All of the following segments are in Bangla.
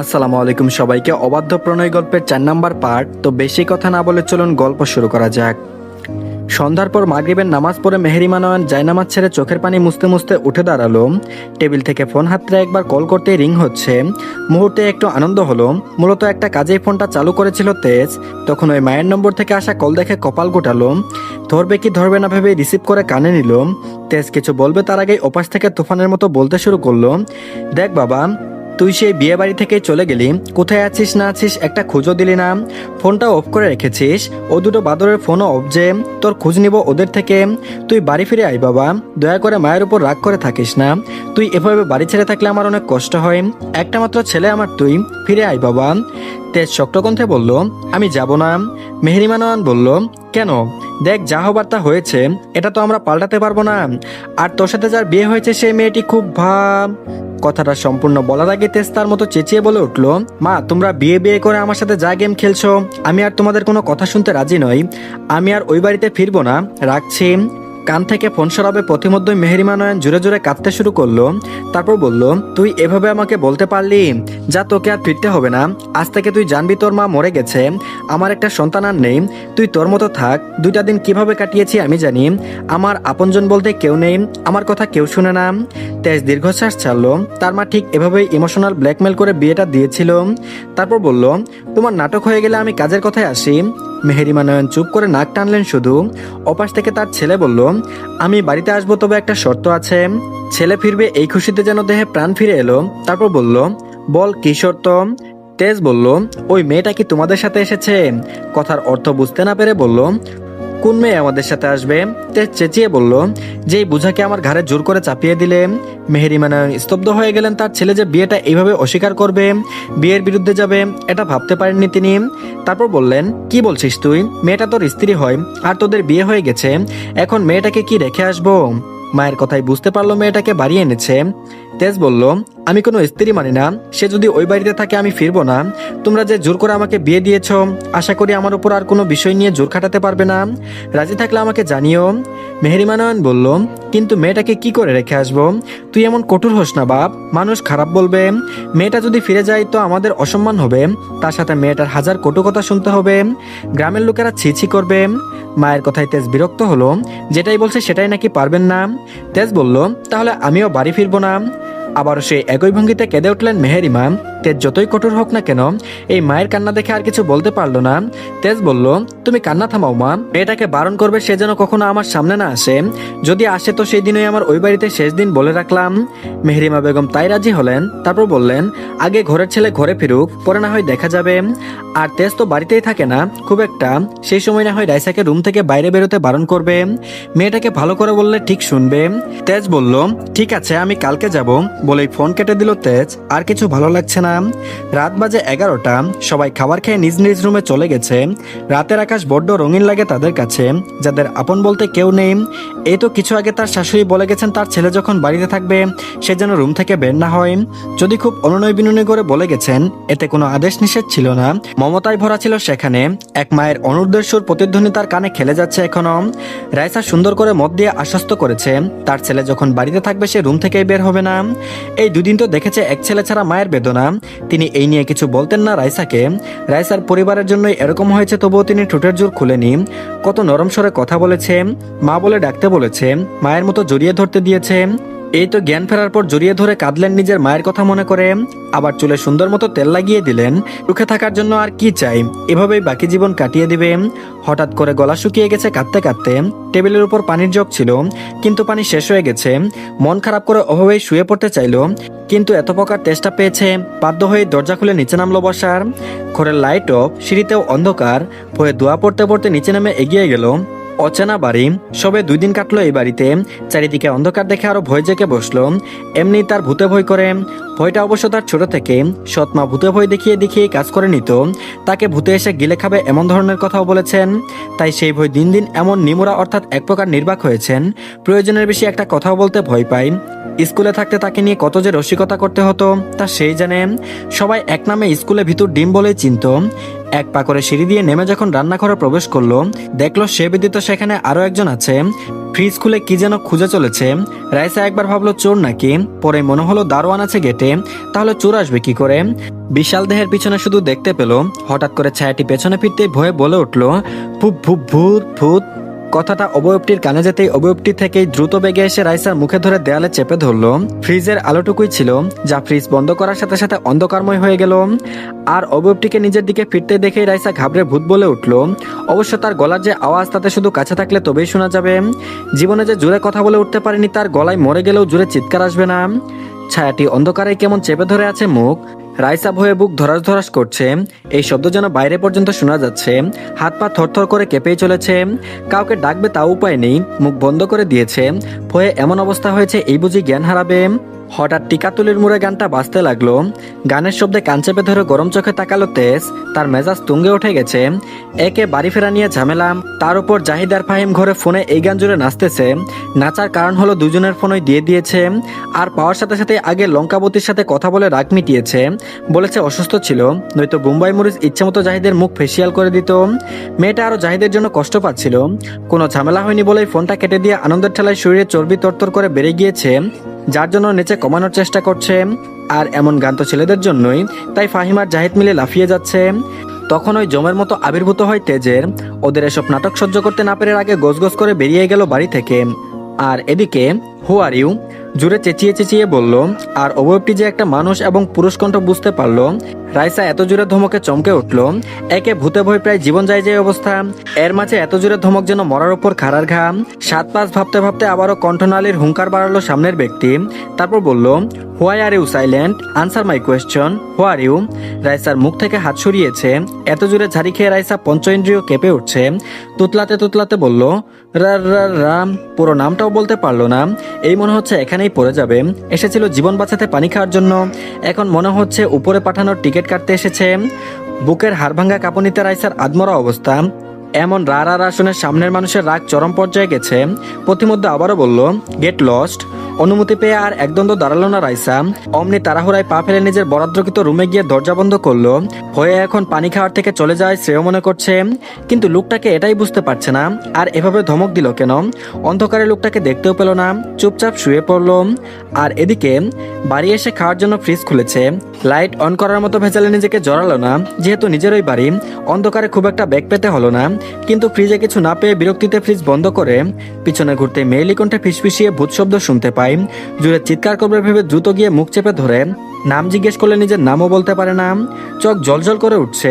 আসসালামু আলাইকুম সবাইকে। অবাধ্য প্রণয় গল্পের 4 নাম্বার পার্ট। তো বেশি কথা না বলে চলুন গল্প শুরু করা যাক। সন্ধ্যার পর মাগরিবের নামাজ পড়ে মেহেরিমা নয়ন জায়নামাজ ছেড়ে চোখের পানি মুছতে মুছতে উঠে দাঁড়ালো। টেবিল থেকে ফোন হাতে একবার কল করতেই রিং হচ্ছে। মুহূর্তে একটু আনন্দ হলো। মূলত একটা কাজেই ফোনটা চালু করেছিল তেজ। তখন ওই মায়ের নম্বর থেকে আসা কল দেখে কপাল গোটালো। ধরবে কি ধরবে না ভেবে রিসিভ করে কানে নিল। তেজ কিছু বলবে তার আগেই ওপাশ থেকে তুফানের মতো বলতে শুরু করলো, দেখ বাবা, তুই সেই বিয়ে বাড়ি থেকে চলে গেলি, কোথায় আছিস না আছিস একটা খোঁজও দিলি না, ফোনটা অফ করে রেখেছিস। ও দুটো বাদরের ফোনও অফ যে, তোর খোঁজ নিব ওদের থেকে। তুই বাড়ি ফিরে আয় বাবা, দয়া করে মায়ের উপর রাগ করে থাকিস না। তুই এভাবে বাড়ি ছেড়ে থাকলে আমার অনেক কষ্ট হয়। একটা মাত্র ছেলে আমার তুই, ফিরে আয় বাবা। তেজ শক্ত কণ্ঠে বলল, আমি যাব না। মেহেরিমা নয়ন বলল, কেন? দেখ, যা হবার তা হয়েছে, এটা তো আমরা পাল্টাতে পারবো না। আর তোর সাথে যার বিয়ে হয়েছে সেই মেয়েটি খুব কথাটা সম্পূর্ণ বলার আগে তেজ তার মতো চেঁচিয়ে বলে উঠলো, মা, তোমরা বিয়ে বিয়ে করে আমার সাথে যা গেম খেলছো, আমি আর তোমাদের কোনো কথা শুনতে রাজি নই। আমি আর ওই বাড়িতে ফিরবো না, রাখছি। কান থেকে ফোন সরাবে প্রতিমধ্যই মেহেরিমা নয়ন জোরে জোরে কাঁদতে শুরু করলো। তারপর বলল, তুই এভাবে আমাকে বলতে পারলি? যা, তোকে আর ফিরতে হবে না। আজ থেকে তুই জানবি তোর মা মরে গেছে, আমার একটা সন্তান আর নেই। তুই তোর মতো থাক। 2টা দিন কিভাবে কাটিয়েছি আমি জানি। আমার আপনজন বলতে কেউ নেই, আমার কথা কেউ শুনে না। তেজ দীর্ঘশ্বাস ছাড়লো। তার মা ঠিক এভাবেই ইমোশনাল ব্ল্যাকমেল করে বিয়েটা দিয়েছিল। তারপর বলল, তোমার নাটক হয়ে গেলে আমি কাজের কথায় আসি। মেহেরিমা নয়ন চুপ করে নাক টানলেন শুধু। অপাশ থেকে তার ছেলে বলল, আমি বাড়িতে আসবো, তবে একটা শর্ত আছে। ছেলে ফিরবে এই খুশিতে যেন দেহে প্রাণ ফিরে এলো। তারপর বলল, বল কি শর্ত? তেজ বলল, ওই মেয়েটা কি তোমাদের সাথে এসেছে? কথার অর্থ বুঝতে না পেরে বলল, কোন মেয়ে আমাদের সাথে আসবে? তেজ চেঁচিয়ে বলল, যেই বুঝাকে আমার ঘাড়ে জোর করে চাপিয়ে দিলে। মেহেরিমা নয়ন স্তব্ধ হয়ে গেলেন। তার ছেলে যে বিয়েটা এইভাবে অস্বীকার করবে, বিয়ের বিরুদ্ধে যাবে, এটা ভাবতে পারেননি তিনি। তারপর বললেন, কি বলছিস তুই? মেয়েটা তোর স্ত্রী হয়, আর তোদের বিয়ে হয়ে গেছে। এখন মেয়েটাকে কি রেখে আসবো? মায়ের কথাই বুঝতে পারলো মেয়েটাকে বাড়ি এনেছে। তেজ বলল, আমি কোনো স্ত্রী মানি না। সে যদি ওই বাড়িতে থাকে আমি ফিরবো না। তোমরা যে জোর করে আমাকে বিয়ে দিয়েছ, আশা করি আমার উপর আর কোনো বিষয় নিয়ে জোর খাটাতে পারবে না। রাজি থাকলে আমাকে জানিও। মেহেরিমা নয়ন বলল, কিন্তু মেয়েটাকে কি করে রেখে আসবো? তুই এমন কঠোর হোস না বাপ, মানুষ খারাপ বলবে। মেয়েটা যদি ফিরে যায় তো আমাদের অসম্মান হবে, তার সাথে মেয়েটার হাজার কটু কথা শুনতে হবে, গ্রামের লোকেরা ছি ছি করবে। মায়ের কথায় তেজ বিরক্ত হলো। যেটাই বলছে সেটাই নাকি পারবেন না। তেজ বলল, তাহলে আমিও বাড়ি ফিরবো না। আবারও সে একই ভঙ্গিতে কেঁদে উঠলেন মেহেরিমা। তেজ যতই কঠোর হোক না কেন, এই মায়ের কান্না দেখে আর কিছু বলতে পারলো না। তেজ বলল, তুমি কান্না থামাও মা, মেয়েটাকে বারণ করবে সে যেন কখনো আমার সামনে না আসে। যদি আসে তো সেই দিনই আমার ওই বাড়িতে শেষ দিন বলে রাখলাম। মেহেরিমা বেগম তাই রাজি হলেন। তারপর বললেন, আগে ঘরের ছেলে ঘরে ফিরুক, পরে না হয় দেখা যাবে। আর তেজ তো বাড়িতেই থাকে না খুব একটা, সেই সময় না হয় রাইসাকে রুম থেকে বাইরে বেরোতে বারণ করবে। মেয়েটাকে ভালো করে বললে ঠিক শুনবে। তেজ বলল, ঠিক আছে, আমি কালকে যাব। বলেই ফোন কেটে দিল তেজ। আর কিছু ভালো লাগছে না। রাত বাজে 11টা। সবাই খাবার খেয়ে নিজ নিজ রুমে চলে গেছে। রাতের আকাশ বড্ড রঙিন লাগে তাদের কাছে, যাদের আপন বলতে কেউ নেই। এই তো কিছু আগে তার শাশুড়ি বলে গেছেন তার ছেলে যখন বাড়িতে থাকবে সে যেন রুম থেকে বের না হয়। যদি খুব অনুনয় বিনয় করে বলে গেছেন, এতে কোনো আদেশ নিষেধ ছিল না, মমতায় ভরা ছিল সেখানে। এক মায়ের অনুর্দেশ্বর প্রতিধ্বনি তার কানে খেলে যাচ্ছে এখনো। রাইসা সুন্দর করে মত দিয়ে আশ্বস্ত করেছে, তার ছেলে যখন বাড়িতে থাকবে সে রুম থেকেই বের হবে না। এই দুদিন তো দেখেছে এক ছেলে ছাড়া মায়ের বেদনা। তিনি এই নিয়ে কিছু বলতেন না রাইসাকে। রাইসার পরিবারের জন্যই এরকম হয়েছে, তবুও তিনি ঠোঁটের জোর খুলেনি। কত নরম স্বরে কথা বলেছে, মা বলে ডাকতে বলেছে, মায়ের মতো জড়িয়ে ধরতে দিয়েছে। এই তো জ্ঞান ফেরার পর জড়িয়ে ধরে কাঁদলেন নিজের মায়ের কথা মনে করে। আবার চুলে সুন্দর মতো তেল লাগিয়ে দিলেন। সুখে থাকার জন্য আর কি চাই, এভাবেই বাকি জীবন কাটিয়ে দিবে। হঠাৎ করে গলা শুকিয়ে গেছে কাঁদতে কাঁদতে। টেবিলের উপর পানির জগ ছিল, কিন্তু পানি শেষ হয়ে গেছে। মন খারাপ করে ওভাবেই শুয়ে পড়তে চাইলো, কিন্তু এত প্রকার তেষ্টা পেয়েছে, বাধ্য হয়ে দরজা খুলে নিচে নামলো বসার। ঘরের লাইট অফ, সিঁড়িতেও অন্ধকার। ভয়ে দোয়া পড়তে পড়তে নিচে নেমে এগিয়ে গেল। অচেনা বাড়ি, সবে 2 দিন কাটলো এই বাড়িতে। চারিদিকে অন্ধকার দেখে আরো ভয় জেগে বসলো। এমনি তার ভূতে ভয় করে। ভয়টা অবশ্য তার ছোট থেকে। সৎমা ভূতে ভয় দেখিয়ে দেখিয়ে কাজ করে নিত। তাকে ভূতে এসে গিলে খাবে এমন ধরনের কথাও বলেছেন। তাই সেই ভয় দিন দিন এমন নিমুরা অর্থাৎ এক প্রকার নির্বাক হয়েছেন। প্রয়োজনের বেশি একটা কথাও বলতে ভয় পায়। স্কুলে থাকতে তাকে নিয়ে কত যে রসিকতা করতে হতো তা সেই জানে। সবাই এক নামে স্কুলে ভিতর ডিম বলে চিনত। এক পা করে সিঁড়ি দিয়ে নেমে যখন রান্নাঘরে প্রবেশ করলো, দেখলো সে ব্যতীত সেখানে আরো একজন আছে। ফ্রিজ খুলে কি যেন খুঁজে চলেছে। রাইসা একবার ভাবলো চোর নাকি, পরে মনে হলো দারোয়ান আছে গেটে, তাহলে চোর আসবে কি করে। বিশাল দেহের পিছনে শুধু দেখতে পেল, হঠাৎ করে ছায়াটি পেছনে ফিরতেই ভয়ে বলে উঠলো, ভূত ভূত ভূত ভূত। কথাটা অবয়বটির কানে যেতেই অবয়বটি থেকেই দ্রুত বেগে এসে রাইসার মুখে ধরে দেয়ালে চেপে ধরলো। ফ্রিজের আলোটুকুই ছিল, যা ফ্রিজ বন্ধ করার সাথে সাথে অন্ধকারময় হয়ে গেল। আর অবয়বটিকে নিজের দিকে ফিরতে দেখেই রাইসা ঘাবড়ে ভূত বলে উঠলো। অবশ্য তার গলার যে আওয়াজ, তাতে শুধু কাছে থাকলে তবেই শোনা যাবে। জীবনে যে জোরে কথা বলে উঠতে পারেনি, তার গলায় মরে গেলেও জোরে চিৎকার আসবে না। ছায়াটি অন্ধকারে কেমন চেপে ধরে আছে মুখ। রাইসা ভয়ে বুক ধরাস ধরাস করছে। এই শব্দ যেন বাইরে পর্যন্ত শোনা যাচ্ছে। হাত পা থরথর করে কেঁপেই চলেছে। কাউকে ডাকবে তাও উপায় নেই, মুখ বন্ধ করে দিয়েছে। ভয়ে এমন অবস্থা হয়েছে, এই বুঝি জ্ঞান হারাবে। হঠাৎ টিকাতুলির মুড়ে গানটা বাজতে লাগলো। গানের শব্দে কান চেপে ধরে গরম চোখে তাকালো তেজ। তার মেজাজ তুঙ্গে উঠে গেছে। একে বাড়ি ফেরা নিয়ে ঝামেলা, তার উপর জাহিদ আর ফাহিম ঘরে ফোনে এই গান জুড়ে নাচতেছে। নাচার কারণ হলো দুজনের ফোনই দিয়ে দিয়েছে। আর পাওয়ার সাথে সাথে আগে লঙ্কাবতীর সাথে কথা বলে রাগ মিটিয়েছে। বলেছে অসুস্থ ছিল, নয়তো বোম্বাই মরিচ ইচ্ছেমতো জাহিদের মুখ ফেসিয়াল করে দিত। মেয়েটা আরো জাহিদের জন্য কষ্ট পাচ্ছিল। কোনো ঝামেলা হয়নি বলেই ফোনটা কেটে দিয়ে আনন্দের ঠেলায় শরীরে চর্বি তরতর করে বেড়ে গিয়েছে, যার জন্য নিচে কমানোর চেষ্টা করছে। আর এমন গান তো ছেলেদের জন্যই, তাই ফাহিম আর জাহিদ মিলে লাফিয়ে যাচ্ছে। তখন ওই জমের মতো আবির্ভূত হয় তেজের। ওদের এসব নাটক সহ্য করতে না পেরে আগে গোছ করে বেরিয়ে গেল বাড়ি থেকে। আর এদিকে হু আর ইউ জুড়ে চেঁচিয়ে চেঁচিয়ে বলল। আর অবয়বটি যে একটা মানুষ এবং পুরুষ কণ্ঠ বুঝতে পারলো। রাইসা এত জোরে ধমকে চমকে উঠল। একে ভূতে ভয় প্রায় জীবন যায় যে অবস্থা, এর মাঝে এত জোরে ধমক যেন মরার উপর খাড়ার ঘাম। সাত পাঁচ ভাবতে ভাবতে আবারও কণ্ঠনালীর হুঙ্কার বাড়ালো সামনের ব্যক্তি। তারপর বলল, why are you silent, answer my question, who are you. রাইসার মুখ থেকে হাত সরিয়েছে। এত জোরে ঝাড়ি খেয়ে রাইসা পঞ্চ ইন্দ্রিয় কেঁপে উঠছে। তুতলাতে তুতলাতে বলল, রাম। পুরো নামটাও বলতে পারলো না। এই মনে হচ্ছে এখানেই পড়ে যাবে। এসেছিল জীবন বাঁচাতে পানি খাওয়ার জন্য, এখন মনে হচ্ছে উপরে পাঠানোর টিকিট কাটতে এসেছে। বুকের হাড়ভাঙ্গা কাঁপুনিতে রাইসার আদমরা অবস্থা। এমন রা শুনে সামনের মানুষের রাগ চরম পর্যায়ে গেছে। প্রতিমধ্যে আবারও বলল, গেট লস্ট। অনুমতি পেয়ে আর একদণ্ড দাঁড়ালো না রাইসা। অমনি তাড়াহুড়ায় পা ফেলে নিজের বরাদ্দকৃত রুমে গিয়ে দরজা বন্ধ করলো। হয়ে এখন পানি খাওয়ার থেকে চলে যায় শ্রেয় মনে করছে। কিন্তু লোকটাকে এটাই বুঝতে পারছে না, আর এভাবে ধমক দিল কেন। অন্ধকারে লোকটাকে দেখতেও পেল না, চুপচাপ শুয়ে পড়ল। আর এদিকে বাড়ি এসে খাওয়ার জন্য ফ্রিজ খুলেছে। লাইট অন করার মতো ভেজালে নিজেকে জড়ালো না, যেহেতু নিজেরই বাড়ি। অন্ধকারে খুব একটা ব্যাগ পেতে হলো না। কিন্তু ফ্রিজে কিছু না পেয়ে বিরক্তিতে ফ্রিজ বন্ধ করে পিছনে ঘুরতে মেয়েলি কণ্ঠে ফিসফিসিয়ে ভূত শব্দ শুনতে পাই। জুড়ে চিৎকার করবে ভেবে দ্রুত গিয়ে মুখ চেপে ধরে নাম জিজ্ঞেস করলে নিজের নামও বলতে পারে না। চোখ জলজল করে উঠছে।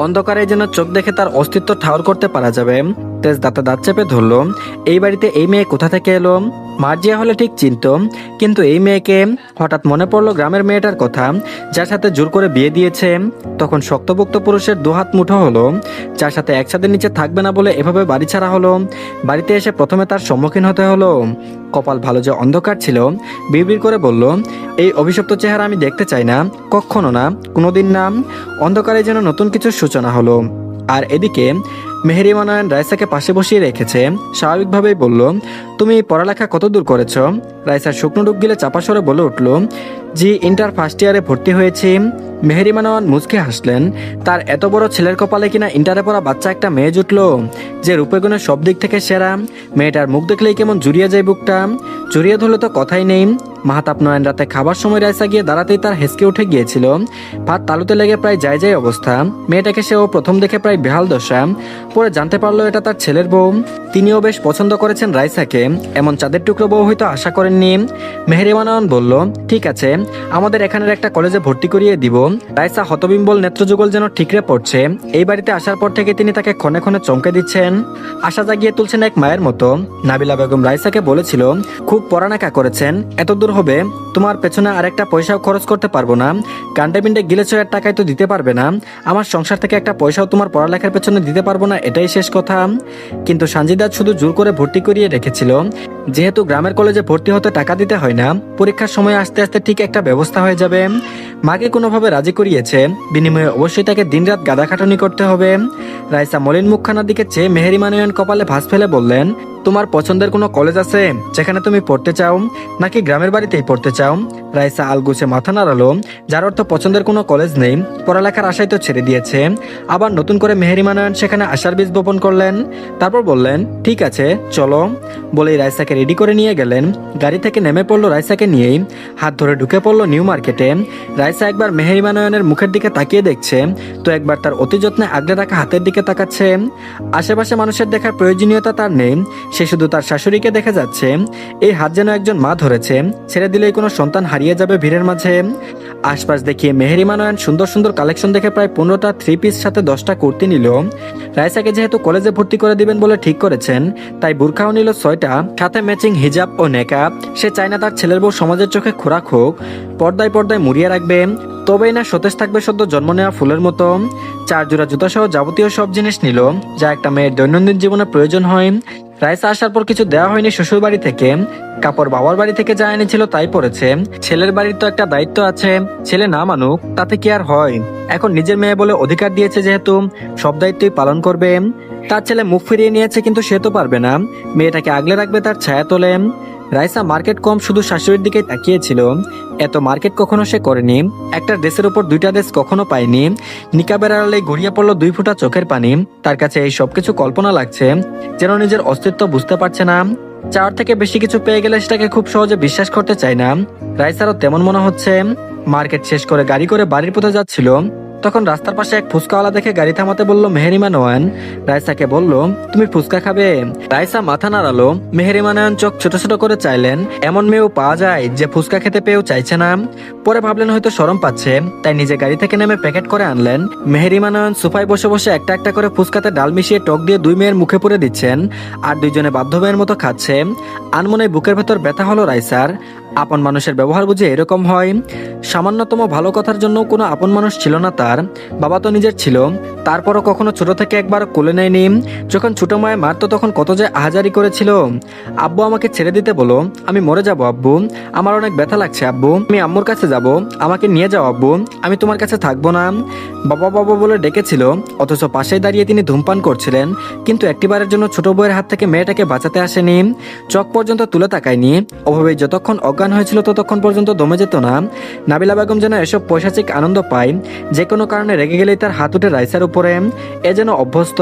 অন্ধকারে যেন চোখ দেখে তার অস্তিত্ব ঠাউর করতে পারা যাবে। তেজ দাঁতে দাঁত চেপে ধরলো। এই বাড়িতে এই মেয়ে কোথা থেকে এলো? মার্জিয়া হলে ঠিক চিনত, কিন্তু এই মেয়েকে হঠাৎ মনে পড়লো গ্রামের মেয়েটার কথা, যার সাথে জোর করে বিয়ে দিয়েছে। তখন শক্তপোক্ত পুরুষের দুহাত মুঠো হলো, যার সাথে একসাথে নিচে থাকবে না বলে এভাবে বাড়ি ছাড়া হলো। বাড়িতে এসে প্রথমে তার সম্মুখীন হতে হলো। কপাল ভালো যে অন্ধকার ছিল। বিড়বিড় করে বলল, এই অভিশপ্ত চেহারা আমি দেখতে চাই না, কখনো না, কোনোদিন না। অন্ধকারে যেন নতুন কিছুর সূচনা হলো। আর এদিকে মেহেরিমা নয়ন রাইসাকে পাশে বসিয়ে রেখেছে। স্বাভাবিকভাবেই বলল, তুমি পড়ালেখা কত দূর করেছ? রাইসার শুকনো ডুব গিলে চাপা স্বরে বলে উঠল, জি ইন্টার ফার্স্ট ইয়ারে ভর্তি হয়েছি। মেহেরিমা নয়ন মুচকে হাসলেন। তার এত বড় ছেলের কপালে কিনা ইন্টারে পড়া বাচ্চা একটা মেয়ে জুটলো, যে রূপে গুণে সব দিক থেকে সেরা। মেয়েটার মুখ দেখলেই কেমন জুড়িয়ে যায় বুকটা। জড়িয়ে ধরলে তো কথাই নেই। মাহতাব নয়ন রাতে খাবার সময় রাইসা গিয়ে দাঁড়াতেই তার হেসকে উঠে গিয়েছিল। ভাত তালুতে লেগে প্রায় যায় অবস্থা। মেয়েটাকে সেও প্রথম দেখে প্রায় বেহাল দশা। পরে জানতে পারলো এটা তার ছেলের বউ। তিনিও বেশ পছন্দ করেছেন রাইসাকে। এমন চাঁদের টুকরো বউ হয়তো আশা করেননি। মেহেরিমা নয়ন বলল, ঠিক আছে, আমাদের এখানের একটা কলেজে ভর্তি করিয়ে দিব। রাইসা হতবিম্বল নেত্রযুগল যেন ঠিকরে পড়ছে। এই বাড়িতে আসার পর থেকে তিনি তাকে ক্ষণে ক্ষণে চমকে দিচ্ছেন, আশা জাগিয়ে তুলছেন এক মায়ের মতো। নাবিলা বেগম রাইসাকে বলেছিল, খুব পড়ালেখা করেছেন, এত দূর হবে, তোমার পেছনে আরেকটা পয়সাও খরচ করতে পারবো না। কান্ডে পিন্ডে গিলেছ এর টাকায় তো দিতে পারবে না। আমার সংসার থেকে একটা পয়সাও তোমার পড়ালেখার পেছনে দিতে পারবো না, এটাই শেষ কথা। কিন্তু সানজিদা শুধু জোর করে ভর্তি করিয়ে রেখেছিল। যেহেতু গ্রামের কলেজে ভর্তি হতে টাকা দিতে হয় না, পরীক্ষার সময় আস্তে আস্তে ঠিক একটা ব্যবস্থা হয়ে যাবে। মাকে কোনোভাবে রাজি করিয়েছে, বিনিময়ে অবশ্যই তাকে দিনরাত গাদা খাটুনি করতে হবে। রাইসা মলিন মুখখানার দিকে চেয়ে মেহেরিমা নয়ন কপালে ভাঁজ ফেলে বললেন, তোমার পছন্দের কোনো কলেজ আছে যেখানে তুমি পড়তে চাও, নাকি গ্রামের বাড়িতেই পড়তে চাও? রাইসা আলগুছে মাথা নাড়ালো, যার অর্থ পছন্দের কোনো কলেজ নেই, পড়ালেখার আশায় তো ছেড়ে দিয়েছে। আবার নতুন করে মেহেরিমা নয়ন সেখানে আশার বীজ বপন করলেন। তারপর বললেন, ঠিক আছে চলো, বলেই রাইসাকে রেডি করে নিয়ে গেলেন। গাড়ি থেকে নেমে পড়লো রাইসাকে নিয়েই, হাত ধরে ঢুকে পড়লো নিউ মার্কেটে। রাইসা একবার মেহেরিমা নয়নের মুখের দিকে তাকিয়ে দেখছে, তো একবার তার অতি যত্নে আগলে রাখা হাতের দিকে তাকাচ্ছে। আশেপাশে মানুষের দেখার প্রয়োজনীয়তা তার নেই, সে শুধু তার শাশুড়িকে দেখে যাচ্ছে। এই হাত যেন একজন মা ধরেছে, ছেড়ে দিলেই কোনো সন্তান হারিয়ে যাবে ভিড়ের মাঝে। আশপাশ দেখিয়ে মেহেরিমা নয়ন সুন্দর সুন্দর কালেকশন দেখে প্রায় 15টা 3 পিস সাথে 10টা কুর্তি নিল। রাইসাকে যেহেতু কলেজে ভর্তি করে দিবেন বলে ঠিক করেছেন, তাই বুরখাও নিল 6টা, সাথে ম্যাচিং হিজাব ও নেকাব। সে চায় না তার ছেলের বউ সমাজের চোখে খোরাক হোক, পর্দায় পর্দায় মুড়িয়ে রাখবে, তবেই না সতেজ থাকবে সদ্য জন্ম নেওয়া ফুলের মতো। 4 জোড়া জুতা সহ যাবতীয় সব জিনিস নিল যা একটা মেয়ের দৈনন্দিন জীবনে প্রয়োজন হয়। রাইসা আসার পর কিছু দেওয়া হয়নি শ্বশুর বাড়ি থেকে, কাপড় বাবার বাড়ি থেকে যা এনেছিল তাই পরেছে। ছেলের বাড়ির তো একটা দায়িত্ব আছে, ছেলে না মানুক তাতে কি আর হয়। এখন নিজের মেয়ে বলে অধিকার দিয়েছে যেহেতু, সব দায়িত্বই পালন করবে। তার ছেলে মুখ ফিরিয়ে নিয়েছে কিন্তু সে তো পারবে না, মেয়েটাকে আগলে রাখবে তার ছায়া তোলে। রাইসা মার্কেট কম শুধু শাশুড়ির দিকে তাকিয়েছিল, এত মার্কেট কখনো সে করেনি। একটা ড্রেসের উপর 2টা ড্রেস কখনো পায়নি। নিকাবের আড়ালে গড়িয়ে পড়লো 2 ফোঁটা চোখের পানি। তার কাছে এই সবকিছু কল্পনা লাগছে, যেন নিজের অস্তিত্ব বুঝতে পারছে না। চার থেকে বেশি কিছু পেয়ে গেলে সেটাকে খুব সহজে বিশ্বাস করতে চায় না। রাইসারও তেমন মনে হচ্ছে। মার্কেট শেষ করে গাড়ি করে বাড়ির পথে যাচ্ছিল, তখন রাস্তার পাশে এক ফুচকাওয়ালা দেখে গাড়ি থামাতে বলল মেহেরিমা নয়ন। রাইসাকে বলল, তুমি ফুচকা খাবে? রাইসা মাথা নাড়ালো। মেহেরিমা নয়ন চোখ ছোট ছোট করে চাইলেন, এমন মেয়েও পাওয়া যায় যে ফুচকা খেতে পেয়েও চাইছে না। পরে ভাবলেন হয়তো শরম পাচ্ছে, তাই নিজে গাড়ি থেকে নেমে প্যাকেট করে আনলেন। মেহেরিমা নয়ন সোফায় বসে বসে একটা একটা করে ফুচকাতে ডাল মিশিয়ে টক দিয়ে 2 মেয়ের মুখে পুরে দিচ্ছেন, আর 2জনে বাধ্য মেয়ের মতো খাচ্ছে। আনমনে বুকের ভেতর ব্যথা হলো রাইসার। আপন মানুষের ব্যবহার বুঝে এরকম হয়। সামান্যতম ভালো কথার জন্য কোনো আপন মানুষ ছিল না তার, বাবা তো নিজের ছিল, তারপরও কখনো ছোট থেকে একবার কোলে নেয়নি। যখন ছোট মায়ে মারতো তখন কত যে আহাজারি করেছিল। আব্বু আমাকে ছেড়ে দিতে বলো, আমি মরে যাব আব্বু, আমার অনেক ব্যথা লাগছে আব্বু, আমি আম্মুর কাছে যাব, আমাকে নিয়ে যাও আব্বু, আমি তোমার কাছে থাকবো না। বাবা বাবা বলে ডেকেছিল, অথচ পাশেই দাঁড়িয়ে তিনি ধূমপান করছিলেন, কিন্তু একটিবারের জন্য ছোট বউয়ের হাত থেকে মেয়েটাকে বাঁচাতে আসেনি, চোখ পর্যন্ত তুলে তাকায়নি। অভাবে যতক্ষণ অজ্ঞান হয়েছিল ততক্ষণ পর্যন্ত দমে যেত না। নাবিলা বেগম যেন এসব পৈশাচিক আনন্দ পায়, যে কোনো কারণে রেগে গেলেই তার হাত উঠে রাইসার উপরে, এ যেন অভ্যস্ত।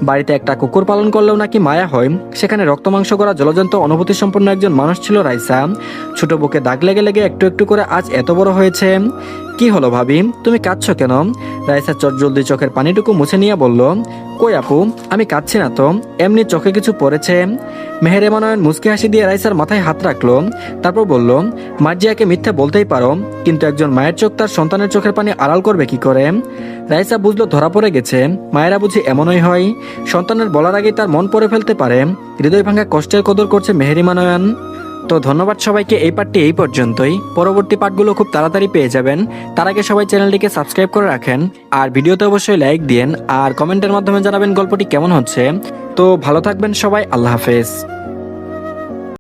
বাড়িতে একটা কুকুর পালন করলেও নাকি মায়া হয়, সেখানে রক্ত মাংস করা জলজন্ত অনুভূতি সম্পন্ন একজন মানুষ ছিল রাইসা। ছোট বুকে দাগ লেগে লেগে একটু একটু করে আজ এত বড় হয়েছে। কি হলো ভাবি, তুমি কাঁদছো কেন? রাইসা চটজলদি চোখের পানিটুকু মুছে নিয়ে বলল, কই আপু, আমি কাঁদছি না তো, এমনি চোখে কিছু পড়েছে। মেহেরিমা নয়ন মুচকি হাসি দিয়ে রাইসার মাথায় হাত রাখলো, তারপর বলল, মার্জিয়াকে মিথ্যে বলতেই পারো, কিন্তু একজন মায়ের চোখ তার সন্তানের চোখের পানি আড়াল করবে কি করে? রাইসা বুঝলো ধরা পড়ে গেছে, মায়েরা বুঝি এমনই হয়, সন্তানের বলার আগেই তার মন পড়ে ফেলতে পারে। হৃদয় ভাঙা কষ্টের কদর করছে মেহেরিমা নয়ন। তো ধন্যবাদ সবাইকে, এই পার্টটি এই পর্যন্তই। পরবর্তী পার্টগুলো খুব তাড়াতাড়ি পেয়ে যাবেন। তার আগে সবাই চ্যানেলটিকে সাবস্ক্রাইব করে রাখেন, আর ভিডিওতে অবশ্যই লাইক দিন, আর কমেন্টের মাধ্যমে জানাবেন গল্পটি কেমন হচ্ছে। তো ভালো থাকবেন সবাই, আল্লাহ হাফেজ।